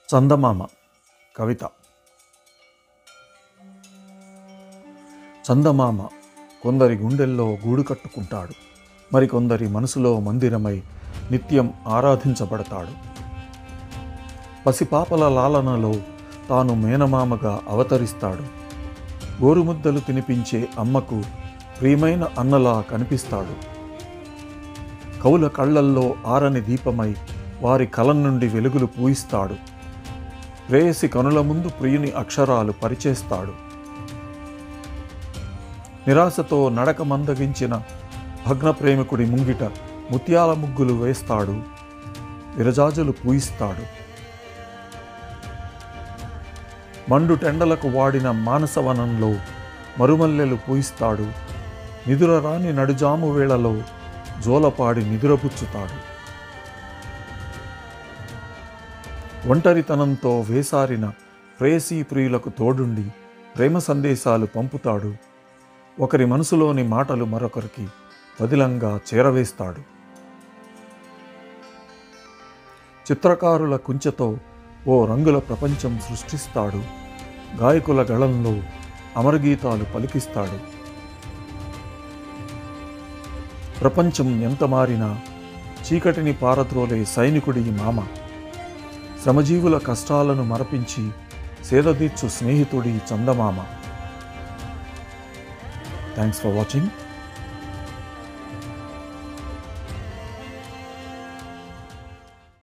చందమామ కవిత. చందమామ కొందరి గుండెల్లో గూడు కట్టుకుంటాడు, మరికొందరి మనసులో మందిరమై నిత్యం ఆరాధించబడతాడు. పసిపాపల లాలనలో తాను మేనమామగా అవతరిస్తాడు. గోరుముద్దలు తినిపించే అమ్మకు ప్రియమైన అన్నలా కనిపిస్తాడు. కవుల కళ్ళల్లో ఆరని దీపమై వారి కలం నుండి వెలుగులు పూయిస్తాడు. ప్రేయసి కనుల ముందు ప్రియుని అక్షరాలు పరిచేస్తాడు. నిరాశతో నడక మందగించిన భగ్న ప్రేమికుడి ముంగిట ముత్యాల ముగ్గులు వేస్తాడు, విరజాజులు పూయిస్తాడు. మండుటెండలకు వాడిన మానసవనంలో మరుమల్లెలు పూయిస్తాడు. నిదురరాని నడుజాము వేళలో జోలపాడి నిదురపుచ్చుతాడు. ఒంటరితనంతో వేసారిన ప్రేయసీ ప్రియులకు తోడుండి ప్రేమ సందేశాలు పంపుతాడు. ఒకరి మనసులోని మాటలు మరొకరికి పదిలంగా చేరవేస్తాడు. చిత్రకారుల కుంచెతో ఓ రంగుల ప్రపంచం సృష్టిస్తాడు. గాయకుల గళంలో అమరగీతాలు పలికిస్తాడు. ప్రపంచం ఎంత మారినా చీకటిని పారద్రోలే సైనికుడి మామ. శ్రమజీవుల కష్టాలను మరపించి సేదతీర్చు స్నేహితుడి చందమామ. Thanks for watching.